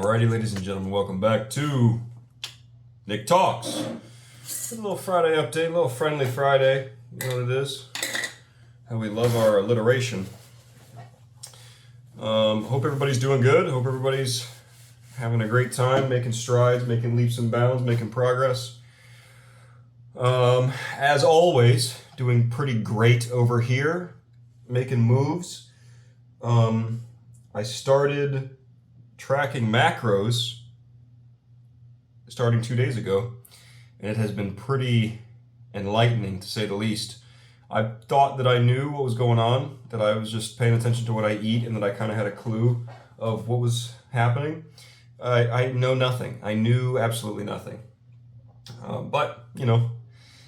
Alrighty, ladies and gentlemen, welcome back to Nick Talks. A little Friday update, a little friendly Friday. You know what it is? How we love our alliteration. Hope everybody's doing good. Hope everybody's having a great time, making strides, making leaps and bounds, making progress. As always, doing pretty great over here, making moves. I started tracking macros starting 2 days ago, and it has been pretty enlightening, to say the least. I thought that I knew what was going on, that I was just paying attention to what I eat, and that I kind of had a clue of what was happening. I know nothing. I knew absolutely nothing. But, you know,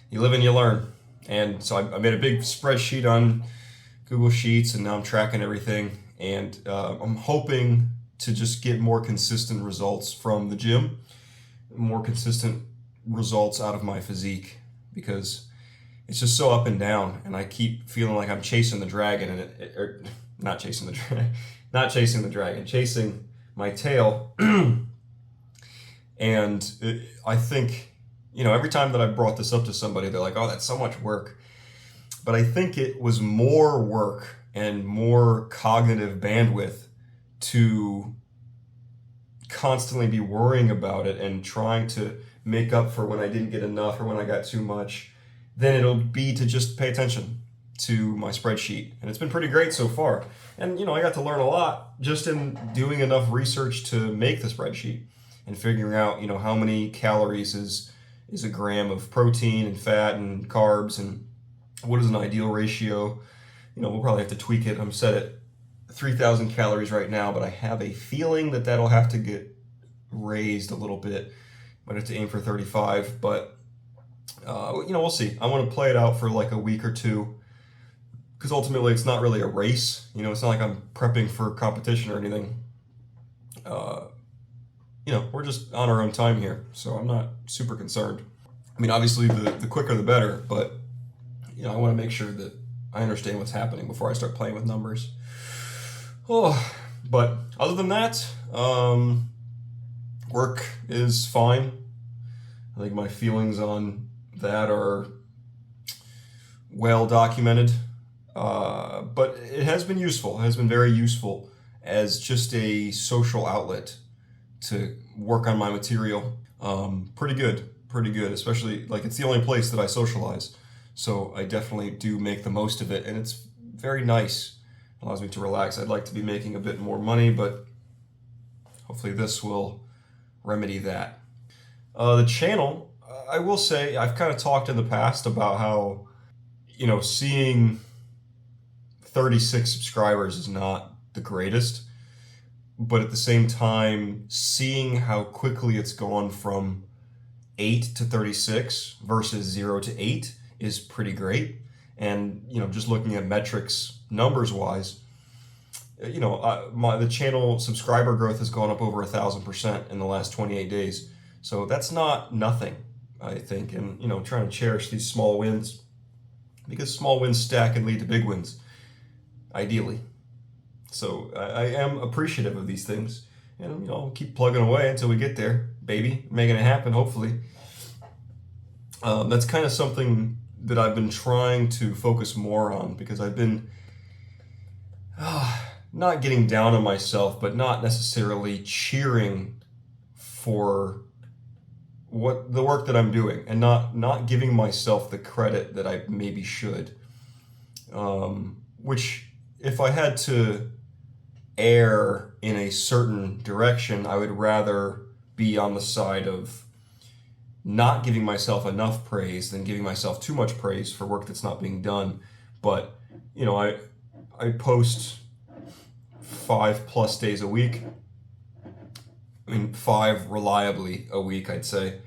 you live and you learn. And so I made a big spreadsheet on Google Sheets, and now I'm tracking everything. And I'm hoping to just get more consistent results from the gym, more consistent results out of my physique, because it's just so up and down, and I keep feeling like I'm chasing the dragon, and not chasing the dragon, chasing my tail. And I think, you know, every time that I brought this up to somebody, they're like, "Oh, that's so much work." But I think it was more work and more cognitive bandwidth to constantly be worrying about it and trying to make up for when I didn't get enough or when I got too much, than it'll be to just pay attention to my spreadsheet. And it's been pretty great so far. And, you know, I got to learn a lot just in doing enough research to make the spreadsheet and figuring out, you know, how many calories is a gram of protein and fat and carbs, and what is an ideal ratio. You know, we'll probably have to tweak it. I'm set at 3,000 calories right now, but I have a feeling that that'll have to get raised a little bit. Might have to aim for 35, but you know, we'll see. I want to play it out for like a week or two, because ultimately it's not really a race. You know, it's not like I'm prepping for competition or anything. You know, we're just on our own time here, so I'm not super concerned. I mean, obviously the quicker the better, but you know, I want to make sure that I understand what's happening before I start playing with numbers. Oh, but other than that, work is fine. I think my feelings on that are well documented, but it has been useful. It has been very useful as just a social outlet to work on my material. Pretty good, especially like it's the only place that I socialize. So I definitely do make the most of it, and it's very nice. It allows me to relax. I'd like to be making a bit more money, but hopefully this will remedy that. The channel, I will say, I've kind of talked in the past about how, you know, seeing 36 subscribers is not the greatest, but at the same time, seeing how quickly it's gone from 8 to 36 versus 0 to 8 is pretty great. And, you know, just looking at metrics numbers wise, you know, the channel subscriber growth has gone up over 1,000% in the last 28 days. So that's not nothing, I think. And, you know, trying to cherish these small wins, because small wins stack and lead to big wins, ideally. So I am appreciative of these things, and, you know, I'll keep plugging away until we get there, baby, making it happen, hopefully. That's kind of something that I've been trying to focus more on, because I've been not getting down on myself, but not necessarily cheering for what the work that I'm doing, and not giving myself the credit that I maybe should. Which, if I had to err in a certain direction, I would rather be on the side of not giving myself enough praise than giving myself too much praise for work that's not being done. But, you know, I post 5+ days a week. I mean, 5 reliably a week, I'd say.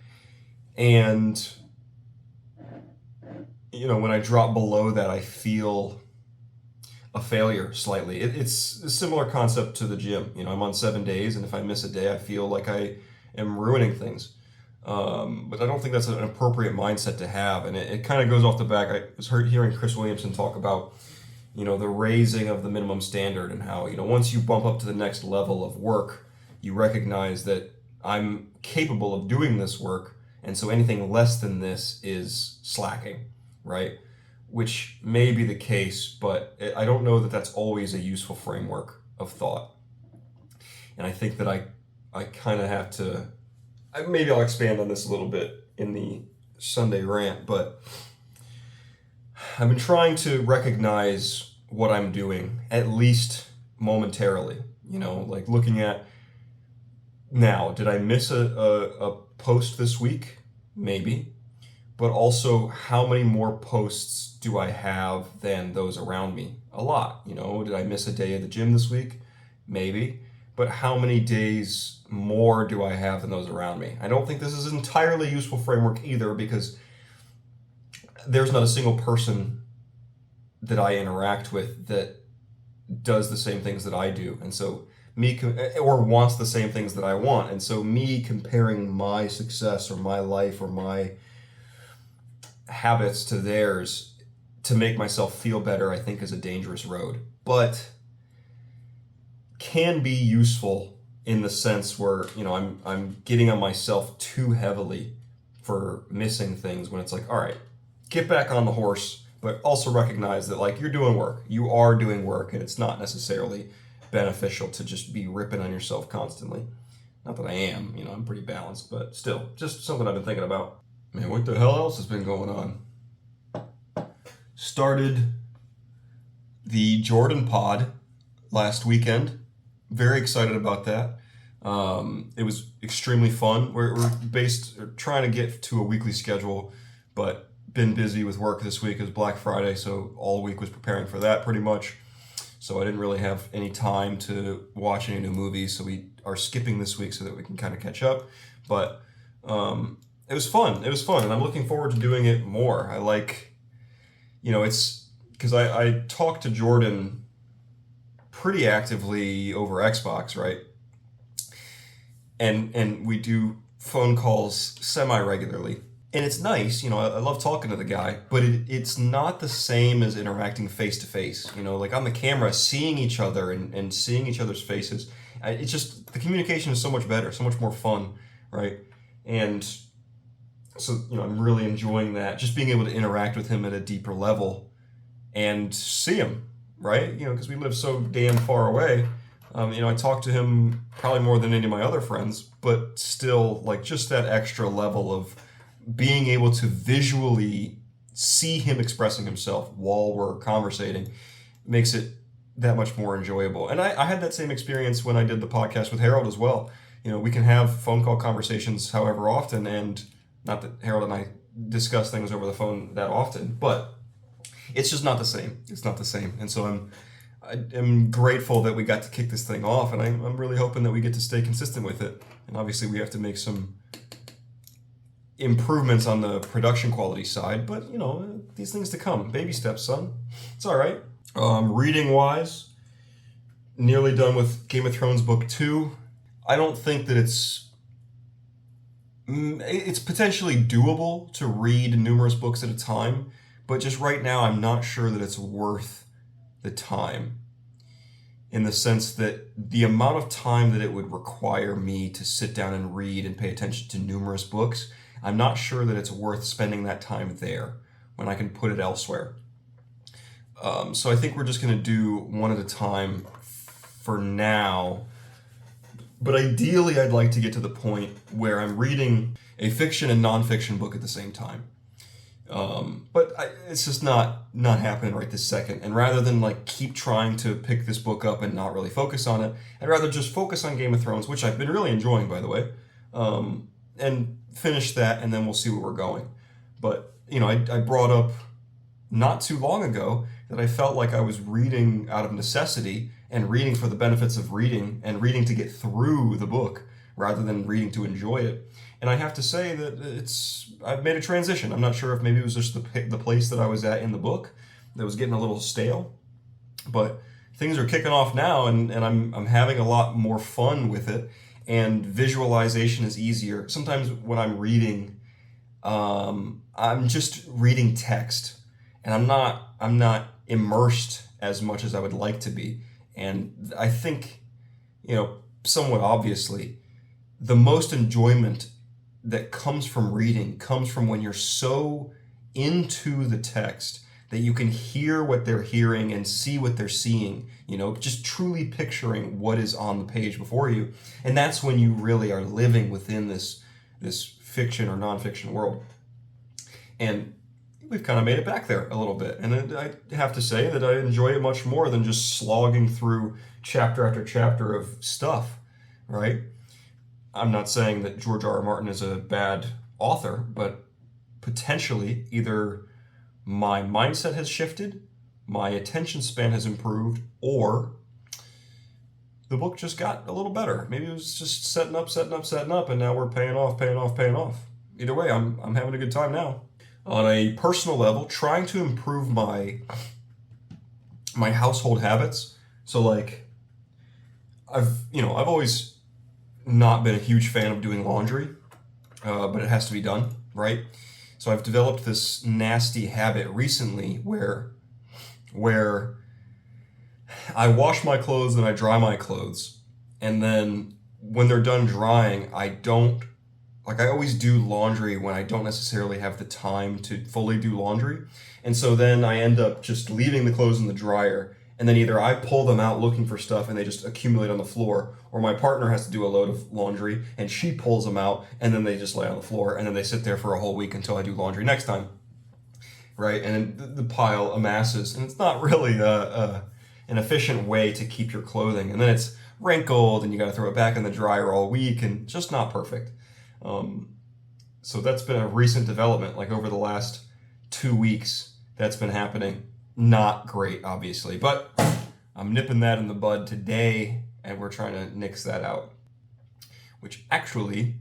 And, you know, when I drop below that, I feel a failure slightly. It's a similar concept to the gym. You know, I'm on 7 days, and if I miss a day, I feel like I am ruining things. But I don't think that's an appropriate mindset to have. And it kind of goes off the back. I was hearing Chris Williamson talk about, you know, the raising of the minimum standard, and how, you know, once you bump up to the next level of work, you recognize that I'm capable of doing this work, and so anything less than this is slacking, right? Which may be the case, but I don't know that that's always a useful framework of thought. And I think that I kind of have to, maybe I'll expand on this a little bit in the Sunday rant, but I've been trying to recognize what I'm doing, at least momentarily. Like looking at, now, did I miss a post this week? Maybe. But also, how many more posts do I have than those around me? A lot. Did I miss a day at the gym this week? Maybe. But how many days more do I have than those around me? I don't think this is an entirely useful framework either, because there's not a single person that I interact with that does the same things that I do. And so or wants the same things that I want. And so me comparing my success or my life or my habits to theirs to make myself feel better, I think is a dangerous road. But can be useful in the sense where, I'm getting on myself too heavily for missing things, when it's like, all right, get back on the horse, but also recognize that, like, you're doing work. You are doing work, and it's not necessarily beneficial to just be ripping on yourself constantly. Not that I am, I'm pretty balanced, but still, just something I've been thinking about. Man, what the hell else has been going on? Started the Jordan pod last weekend. Very excited about that. It was extremely fun. We're trying to get to a weekly schedule, but been busy with work this week. It was Black Friday, so all week was preparing for that pretty much. So I didn't really have any time to watch any new movies, so we are skipping this week so that we can kind of catch up. But it was fun. It was fun, and I'm looking forward to doing it more. I like, it's because I talk to Jordan pretty actively over Xbox, right? And we do phone calls semi-regularly. And it's nice, I love talking to the guy, but it's not the same as interacting face to face. Like on the camera, seeing each other and seeing each other's faces. It's just, the communication is so much better, so much more fun, right? And so, I'm really enjoying that, just being able to interact with him at a deeper level and see him, right? Because we live so damn far away. I talk to him probably more than any of my other friends, but still, like, just that extra level of being able to visually see him expressing himself while we're conversating makes it that much more enjoyable. And I had that same experience when I did the podcast with Harold as well. We can have phone call conversations however often, and not that Harold and I discuss things over the phone that often, but it's just not the same. It's not the same. And so I'm grateful that we got to kick this thing off, and I'm really hoping that we get to stay consistent with it. And obviously we have to make some improvements on the production quality side, but these things to come. Baby steps, son. It's all right. Reading wise, nearly done with Game of Thrones book 2. I don't think that it's potentially doable to read numerous books at a time, but just right now I'm not sure that it's worth the time, in the sense that the amount of time that it would require me to sit down and read and pay attention to numerous books, I'm not sure that it's worth spending that time there when I can put it elsewhere. So I think we're just going to do one at a time for now. But ideally, I'd like to get to the point where I'm reading a fiction and nonfiction book at the same time. But it's just not happening right this second. And rather than keep trying to pick this book up and not really focus on it, I'd rather just focus on Game of Thrones, which I've been really enjoying, by the way, and finish that, and then we'll see where we're going. But, I brought up not too long ago that I felt like I was reading out of necessity and reading for the benefits of reading and reading to get through the book rather than reading to enjoy it. And I have to say that I've made a transition. I'm not sure if maybe it was just the place that I was at in the book that was getting a little stale, but things are kicking off now, and I'm having a lot more fun with it, and visualization is easier. Sometimes when I'm reading, I'm just reading text, and I'm not immersed as much as I would like to be. And I think, somewhat obviously, the most enjoyment that comes from reading comes from when you're so into the text that you can hear what they're hearing and see what they're seeing, just truly picturing what is on the page before you. And that's when you really are living within this fiction or nonfiction world. And we've kind of made it back there a little bit. And I have to say that I enjoy it much more than just slogging through chapter after chapter of stuff, right? I'm not saying that George R. R. Martin is a bad author, but potentially either my mindset has shifted, my attention span has improved, or the book just got a little better. Maybe it was just setting up, and now we're paying off. Either way, I'm having a good time now. On a personal level, trying to improve my household habits. So like, I've always not been a huge fan of doing laundry, but it has to be done, right? So I've developed this nasty habit recently where I wash my clothes and I dry my clothes, and then when they're done drying, I always do laundry when I don't necessarily have the time to fully do laundry. And so then I end up just leaving the clothes in the dryer, and then either I pull them out looking for stuff and they just accumulate on the floor, or my partner has to do a load of laundry and she pulls them out and then they just lay on the floor, and then they sit there for a whole week until I do laundry next time, right? And the pile amasses, and it's not really an efficient way to keep your clothing. And then it's wrinkled and you got to throw it back in the dryer all week, and just not perfect. So that's been a recent development, like over the last 2 weeks, that's been happening. Not great, obviously, but I'm nipping that in the bud today, and we're trying to nix that out. Which actually,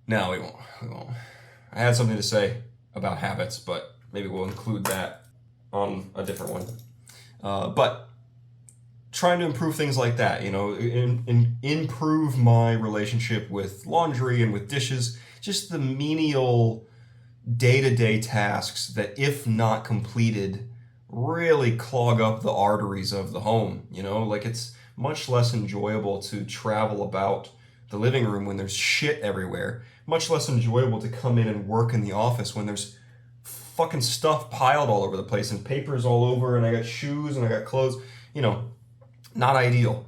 no, we won't. I had something to say about habits, but maybe we'll include that on a different one. But trying to improve things like that, improve my relationship with laundry and with dishes, just the menial day-to-day tasks that, if not completed, really clog up the arteries of the home. Like, it's much less enjoyable to travel about the living room when there's shit everywhere, much less enjoyable to come in and work in the office when there's fucking stuff piled all over the place and papers all over, and I got shoes and I got clothes. Not ideal.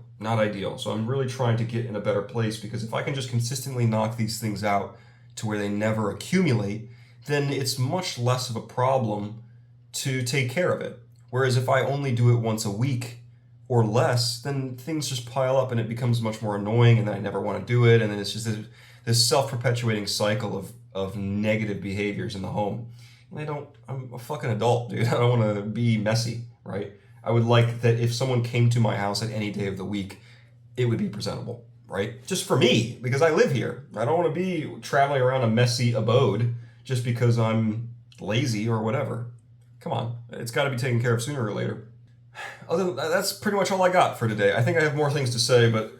So I'm really trying to get in a better place, because if I can just consistently knock these things out to where they never accumulate, then it's much less of a problem to take care of it. Whereas if I only do it once a week or less, then things just pile up and it becomes much more annoying, and then I never want to do it, and then it's just this self-perpetuating cycle of negative behaviors in the home. And I'm a fucking adult, dude. I don't want to be messy, right? I would like that if someone came to my house at any day of the week, it would be presentable, right? Just for me, because I live here. I don't want to be traveling around a messy abode just because I'm lazy or whatever. Come on, it's got to be taken care of sooner or later. Other than that, that's pretty much all I got for today. I think I have more things to say, but,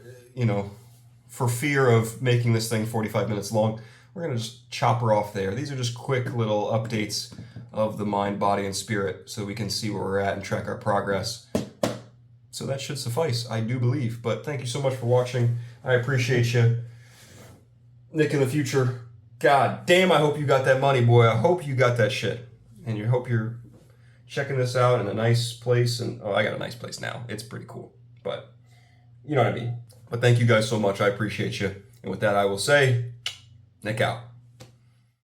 for fear of making this thing 45 minutes long, we're going to just chop her off there. These are just quick little updates of the mind, body, and spirit, so we can see where we're at and track our progress. So that should suffice, I do believe. But thank you so much for watching. I appreciate you. Nick, in the future, god damn, I hope you got that money, boy. I hope you got that shit. And I hope you're checking this out in a nice place. And I got a nice place now. It's pretty cool. But you know what I mean. But thank you guys so much. I appreciate you. And with that, I will say, Nick out.